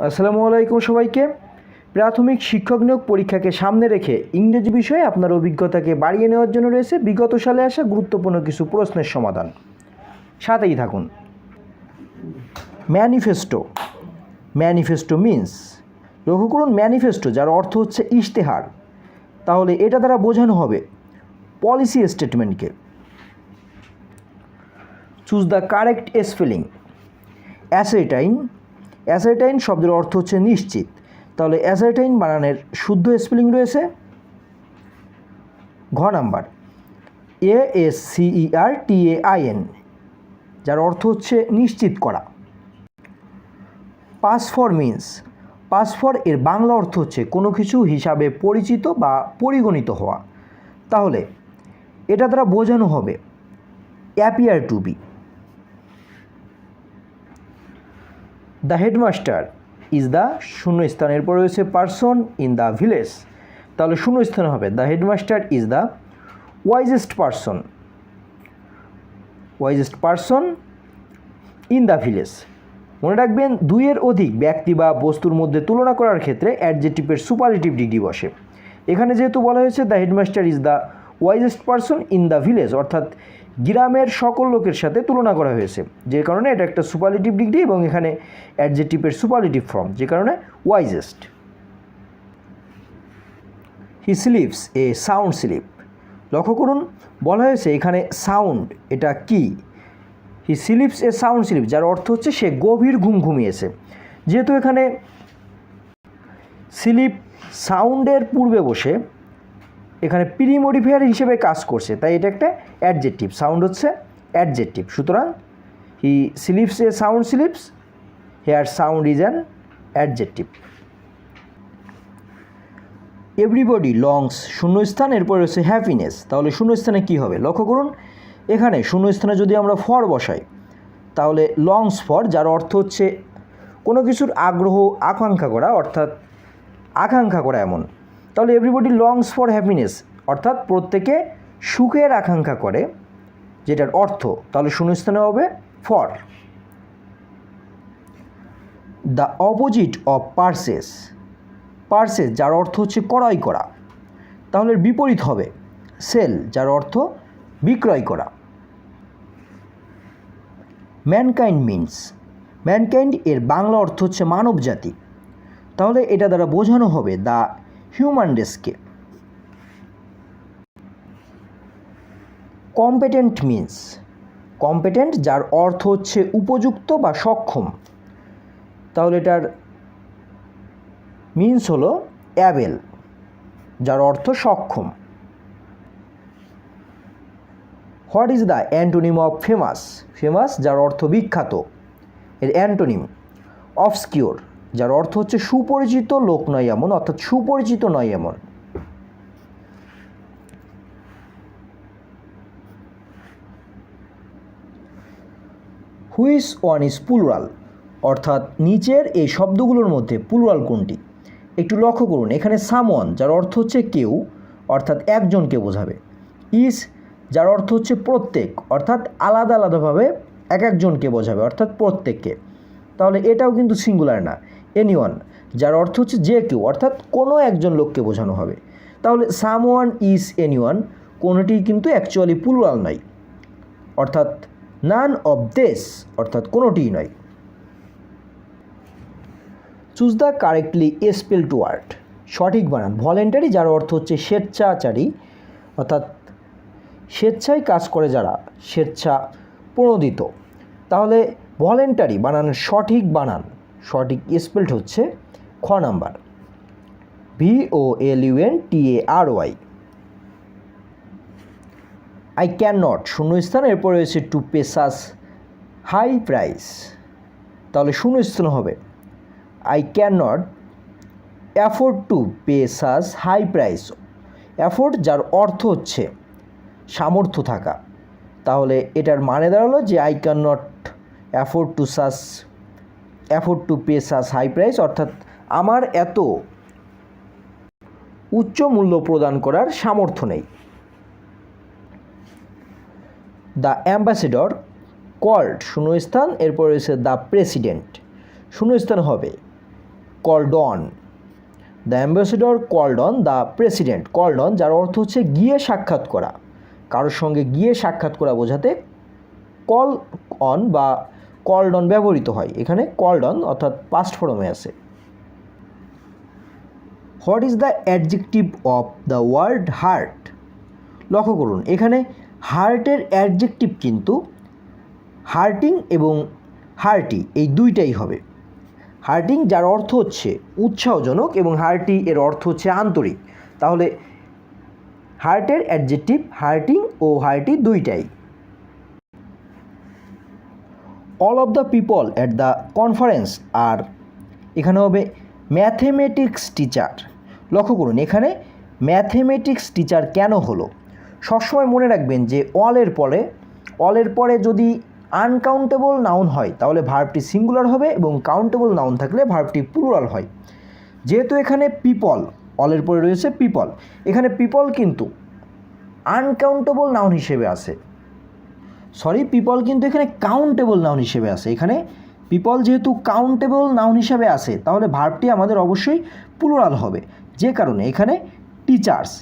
আসসালামু আলাইকুম সবাইকে। প্রাথমিক শিক্ষক নিয়োগ পরীক্ষাকে সামনে রেখে ইংরেজি বিষয়ে আপনার অভিজ্ঞতাকে বাড়িয়ে নেওয়ার জন্য রয়েছে বিগত সালে আসা গুরুত্বপূর্ণ কিছু প্রশ্নের সমাধান। সাথেই থাকুন। ম্যানিফেস্টো। ম্যানিফেস্টো মিন্স, লক্ষ্য করুন, ম্যানিফেস্টো যার অর্থ হচ্ছে ইশতেহার, তাহলে এটা দ্বারা বোঝানো হবে পলিসি স্টেটমেন্টকে। Choose the correct spelling. Ascertain. Ascertain শব্দের অর্থ হচ্ছে নিশ্চিত, তাহলে অ্যাসার্টাইন বানানের শুদ্ধ স্পেলিং রয়েছে ঘ নাম্বার ASCERTAIN, যার অর্থ হচ্ছে নিশ্চিত করা। পাসফর মিন্স, পাসফর এর বাংলা অর্থ হচ্ছে কোনো কিছু হিসাবে পরিচিত বা পরিগণিত হওয়া, তাহলে এটা দ্বারা বোঝানো হবে appear to be. The headmaster is the শূন্যস্থানের পর রয়েছে পারসন ইন দ্য ভিলেজ, তাহলে শূন্যস্থান হবে the headmaster is the wisest person, wisest person in the village. মনে রাখবেন, দুইয়ের অধিক ব্যক্তি বা বস্তুর মধ্যে তুলনা করার ক্ষেত্রে অ্যাডজেক্টিভের সুপারলেটিভ ডিগ্রি বসে। এখানে যেহেতু বলা হয়েছে the headmaster is the wisest person in the village, অর্থাৎ গ্রামের সকল লোকের সাথে তুলনা করা হয়েছে, যে কারণে এটা একটা সুপারলেটিভ ডিগ্রি এবং এখানে অ্যাডজেক্টিভের সুপারলেটিভ ফর্ম, যে কারণে wisest. He sleeps a sound sleep. লক্ষ্য করুন, বলা হয়েছে এখানে সাউন্ড, এটা কি? হি স্লিপস এ সাউন্ড স্লিপ, যার অর্থ হচ্ছে সে গভীর ঘুম ঘুমিয়েছে। যেহেতু এখানে স্লিপ সাউন্ডের পূর্বে বসে এখানে প্রি মডিফায়ার হিসেবে কাজ করছে, তাই এটা একটা অ্যাডজেক্টিভ, সাউন্ড হচ্ছে অ্যাডজেক্টিভ। সুতরাং he sleeps a sound sleeps, here sound is an adjective. Everybody longs শূন্যস্থান, এরপর রয়েছে হ্যাপিনেস, তাহলে শূন্যস্থানে কী হবে? লক্ষ্য করুন, এখানে শূন্যস্থানে যদি আমরা ফর বসাই তাহলে লংস ফর, যার অর্থ হচ্ছে কোনো কিছুর আগ্রহ আকাঙ্ক্ষা করা, অর্থাৎ আকাঙ্ক্ষা করা এমন, তাহলে এভরিবডি লংস ফর হ্যাপিনেস, অর্থাৎ প্রত্যেকে সুখের আকাঙ্ক্ষা করে, যেটার অর্থ, তাহলে শূন্যস্থানে হবে for. The opposite of purchase. Purchase যার অর্থ হচ্ছে ক্রয় করা, তাহলে বিপরীত হবে সেল, যার অর্থ বিক্রয় করা। ম্যানকাইন্ড মিন্স, ম্যানকাইন্ড এর বাংলা অর্থ হচ্ছে মানব জাতি, তাহলে এটা দ্বারা বোঝানো হবে দ্য হিউম্যান রেসকে। কম্পিটেন্ট মিন্স, কম্পিটেন্ট যার অর্থ হচ্ছে উপযুক্ত বা সক্ষম, তাহলে এটার মিন্স হলো অ্যাবেল, যার অর্থ সক্ষম। What is the antonym of famous? Famous যার অর্থ বিখ্যাত, এর অ্যান্টোনিম অবসকিউর, যার অর্থ হচ্ছে সুপরিচিত লোক নয় এমন, অর্থাৎ সুপরিচিত নয় এমন। হুইচ ওয়ান ইজ প্লুরাল, অর্থাৎ নিচের এই শব্দগুলোর মধ্যে প্লুরাল কোনটি? একটু লক্ষ্য করুন, এখানে সামওয়ান যার অর্থ হচ্ছে কেউ, অর্থাৎ একজনকে বোঝাবে। ইজ যার অর্থ হচ্ছে প্রত্যেক, অর্থাৎ আলাদা আলাদাভাবে এক একজনকে বোঝাবে, অর্থাৎ প্রত্যেককে, তাহলে এটাও কিন্তু সিঙ্গুলার না। এনিওয়ান যার অর্থ হচ্ছে যে কেউ, অর্থাৎ কোনো একজন লোককে বোঝানো হবে, তাহলে সামওয়ান ইজ এনিওয়ান কোনোটি কিন্তু অ্যাকচুয়ালি প্লুরাল নয়, অর্থাৎ নান অফ দিস, অর্থাৎ কোনোটিই নয়। Choose the correctly spelled word. সঠিক বানান। ভলেন্টারি যার অর্থ হচ্ছে স্বেচ্ছাচারী, অর্থাৎ স্বেচ্ছায় কাজ করে যারা, স্বেচ্ছা প্রণোদিত, তাহলে ভলেন্টারি বানানের সঠিক বানান, সঠিক স্পেলড হচ্ছে খ number VOLUNTARY। I can not শূন্যস্থান, এরপর রয়েছে to pay such high price, তাহলে শূন্যস্থান হবে I can not afford to pay such high price. Afford যার অর্থ হচ্ছে সামর্থ্য থাকা, তাহলে এটার মানে দাঁড়ালো যে I can not afford to pay such high price, অর্থাৎ আমার এত উচ্চ মূল্য প্রদান করার সামর্থ্য নেই। দ্য অ্যাম্বাসেডর কল্ড শূন্যস্থান, এরপর রয়েছে দ্য প্রেসিডেন্ট, শূন্যস্থান হবে called on, the ambassador called on the president. Called on যার অর্থ হচ্ছে গিয়ে সাক্ষাৎ করা, কারোর সঙ্গে গিয়ে সাক্ষাৎ করা বোঝাতে কল অন বা কল্ড অন ব্যবহৃত হয়। এখানে কল্ড অন অর্থাৎ পাস্ট ফর্মে আছে। What is the adjective of the word heart? লক্ষ্য করুন এখানে হার্টের অ্যাডজেক্টিভ কিন্তু হার্টিং এবং হার্টি এই দুইটাই হবে। হার্টিং যার অর্থ হচ্ছে উৎসাহজনক এবং হার্টি এর অর্থ হচ্ছে আন্তরিক। তাহলে হার্টের অ্যাডজেক্টিভ হার্টিং ও হার্টি দুইটাই। All of the people at the conference আর, এখানে হবে ম্যাথমেটিক্স টিচার। লক্ষ্য করুন এখানে ম্যাথমেটিক্স টিচার কেন হলো? সবসময় মনে রাখবেন যে অলের পরে যদি আনকাউন্টেবল নাউন হয় তাহলে ভার্বটি সিঙ্গুলার হবে এবং কাউন্টেবল নাউন থাকলে ভার্বটি প্লুরাল হয়। যেহেতু এখানে পিপল, অলের পরে রয়েছে পিপল, এখানে পিপল কিন্তু আনকাউন্টেবল নাউন হিসেবে আছে, পিপল কিন্তু এখানে কাউন্টেবল নাউন হিসেবে আছে। এখানে পিপল যেহেতু কাউন্টেবল নাউন হিসেবে আছে তাহলে ভার্বটি আমাদের অবশ্যই প্লুরাল হবে। যে কারণে এখানে টিচার্স,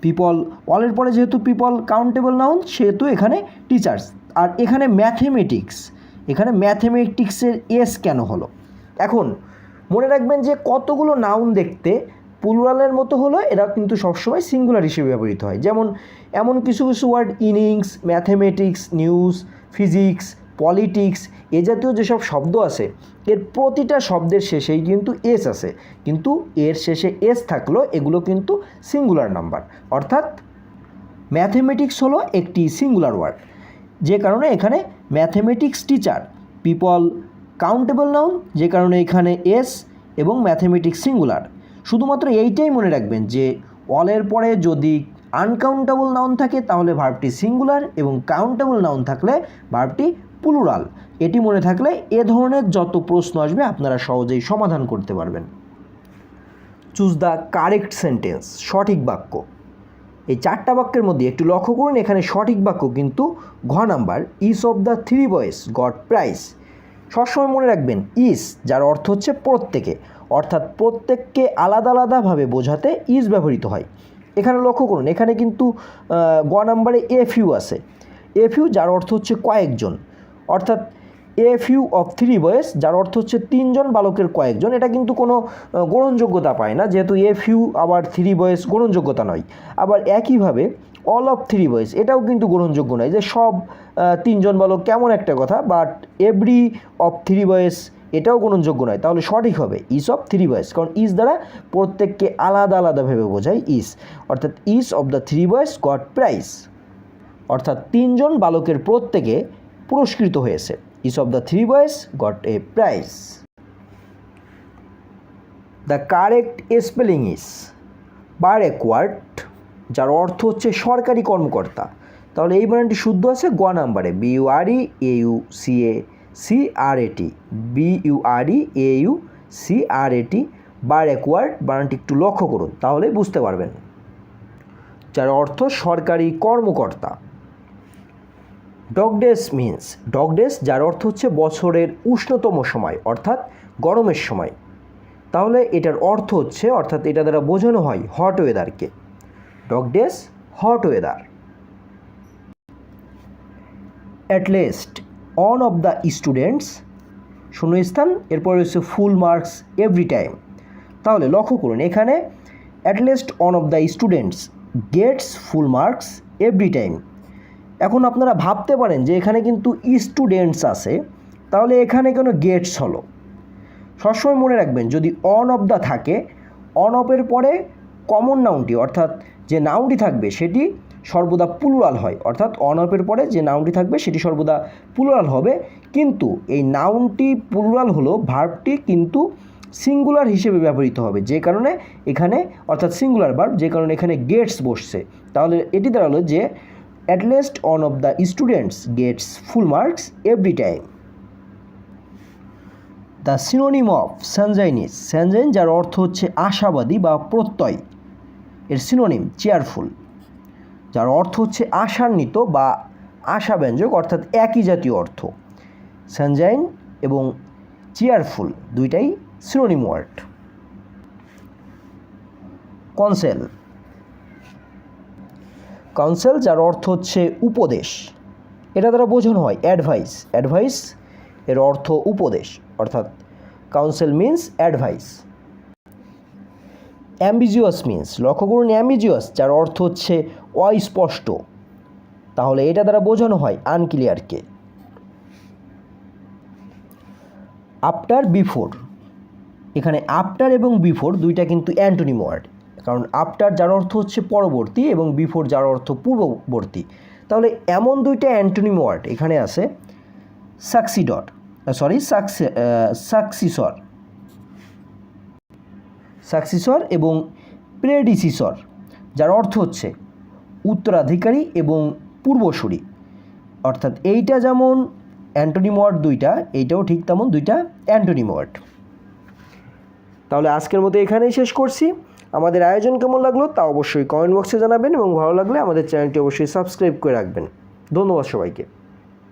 পিপল অলের পরে যেহেতু পিপল কাউন্টেবল নাউন সেহেতু এখানে টিচার্স। আর এখানে ম্যাথমেটিক্সের এস কেন হলো? এখন মনে রাখবেন যে কতগুলো নাউন দেখতে প্লুরালের মতো হলো এরা কিন্তু সবসময় সিঙ্গুলার হিসেবে ব্যবহৃত হয়। যেমন এমন কিছু word innings, mathematics, news, physics, politics এ জাতীয় যেসব শব্দ আছে এর প্রতিটা শব্দের শেষেই কিন্তু এস আছে, কিন্তু এর শেষে এস থাকলেও এগুলো কিন্তু সিঙ্গুলার নাম্বার, অর্থাৎ ম্যাথমেটিক্স হলো একটি সিঙ্গুলার ওয়ার্ড। যে কারণে এখানে mathematics teacher, people countable noun, যে কারণে এখানে এস এবং ম্যাথমেটিক্স সিঙ্গুলার। শুধুমাত্র এইটাই মনে রাখবেন যে অলের পরে যদি আনকাউন্টেবল নাউন থাকে তাহলে ভার্বটি সিঙ্গুলার এবং কাউন্টেবল নাউন থাকলে ভার্বটি প্লুরাল। এটি মনে থাকলে এ ধরনের যত প্রশ্ন আসবে আপনারা সহজেই সমাধান করতে পারবেন। চুজ দ্য কারেক্ট সেন্টেন্স, সঠিক বাক্য। এই চারটা বাক্যের মধ্যে একটু লক্ষ্য করুন এখানে সঠিক বাক্য কিন্তু ঘ number, each of the three boys got prize. সবসময় মনে রাখবেন ইজ যার অর্থ হচ্ছে প্রত্যেকে, অর্থাৎ প্রত্যেককে আলাদা আলাদাভাবে বোঝাতে ইজ ব্যবহৃত হয়। এখানে লক্ষ্য করুন এখানে কিন্তু গ নাম্বারে এ ফিউ আছে, এ ফিউ যার অর্থ হচ্ছে কয়েকজন, অর্থাৎ a few of three boys যার অর্থ হচ্ছে তিনজন বালকের কয়েকজন। এটা কিন্তু কোনো গ্রহণযোগ্যতা পায় না, যেহেতু এ ফিউ আবার থ্রি বয়েজ গ্রহণযোগ্যতা নয়। আবার একইভাবে অল অফ থ্রি বয়েজ এটাও কিন্তু গ্রহণযোগ্য নয়, যে সব তিনজন বালক কেমন একটা কথা, but every of three boys এটাও গ্রহণযোগ্য নয়। তাহলে সঠিক হবে ইচ অফ থ্রি বয়েজ, কারণ ইচ দ্বারা প্রত্যেককে আলাদা আলাদাভাবে বোঝায় ইচ, অর্থাৎ each of the three boys got prize, অর্থাৎ তিনজন বালকের প্রত্যেকে পুরস্কৃত হয়েছে। Each of the three boys got a prize. The correct spelling is backward, যার অর্থ হচ্ছে সরকারি কর্মকর্তা। তাহলে এই বানানটি শুদ্ধ আছে গ নাম্বারে, BUREAUCACRAT, BUREAUCRAT, বারেকওয়ার্ড। বানানটি একটু লক্ষ্য করুন তাহলে বুঝতে পারবেন, যার অর্থ সরকারি কর্মকর্তা। Dog days means, dog days যার অর্থ হচ্ছে বছরের উষ্ণতম সময় অর্থাৎ গরমের সময়। তাহলে এটার অর্থ হচ্ছে, অর্থাৎ এটা দ্বারা বোঝানো হয় হট ওয়েদারকে। Dog days hot weather. At least one of the students, শূন্যস্থান, এরপর হচ্ছে ফুল মার্কস এভরি টাইম। তাহলে লক্ষ্য করুন এখানে at least one of the students gets full marks every time. এখন আপনারা ভাবতে পারেন যে এখানে কিন্তু স্টুডেন্টস আছে, তাহলে এখানে কেন গেটস হলো? সবসময় মনে রাখবেন যদি অন অফ দ্য থাকে, অন অফের পরে কমন নাউনটি অর্থাৎ যে নাউনটি থাকবে সেটি সর্বদা প্লুরাল হয়, অর্থাৎ অন অফের পরে যে নাউনটি থাকবে সেটি সর্বদা প্লুরাল হবে। কিন্তু এই নাউনটি প্লুরাল হলো, ভার্বটি কিন্তু সিঙ্গুলার হিসেবে ব্যবহৃত হবে, যে কারণে এখানে, অর্থাৎ সিঙ্গুলার ভার্ব, যে কারণে এখানে গেটস বসছে। তাহলে এটি দাঁড়ালো যে at least one of the students gets full marks every time. The synonym of sunshine is, sunshine যার অর্থ হচ্ছে আশাবাদী বা প্রত্যয়, এর সিনোনিম চেয়ারফুল, যার অর্থ হচ্ছে আশান্বিত বা আশাব্যঞ্জক, অর্থাৎ একই জাতীয় অর্থ। সানশাইন এবং চেয়ারফুল দুইটাই সিনোনিম ওয়ার্ড। কনসেল। কাউন্সেল যার অর্থ হচ্ছে উপদেশ, এটা দ্বারা বোঝানো হয় অ্যাডভাইস। অ্যাডভাইস এর অর্থ উপদেশ, অর্থাৎ কাউন্সেল মিন্স অ্যাডভাইস। অ্যাম্বিজিয়াস মিন্স, লক্ষ্য করুন অ্যাম্বিজিয়াস যার অর্থ হচ্ছে অস্পষ্ট, তাহলে এটা দ্বারা বোঝানো হয় আনক্লিয়ারকে। আফটার বিফোর, এখানে আফটার এবং বিফোর দুইটা কিন্তু অ্যান্টোনিম ওয়ার্ড, কারণ আফটার যার অর্থ হচ্ছে পরবর্তী এবং বিফোর যার অর্থ পূর্ববর্তী, তাহলে এমন দুইটা অ্যান্টোনিম ওয়ার্ড এখানে আছে সাকসিডর, সাকসিসর এবং প্রেডিসিসর যার অর্থ হচ্ছে উত্তরাধিকারী এবং পূর্বসূরি, অর্থাৎ এইটা যেমন অ্যান্টোনিম ওয়ার্ড দুইটা, এইটাও ঠিক তেমন দুইটা অ্যান্টোনিম ওয়ার্ড। তাহলে আজকের মতো এখানেই শেষ করছি। আমাদের আয়োজন কেমন লাগলো তা অবশ্যই কমেন্ট বক্সে জানাবেন এবং ভালো লাগলে আমাদের চ্যানেলটি অবশ্যই সাবস্ক্রাইব করে রাখবেন। ধন্যবাদ সবাইকে।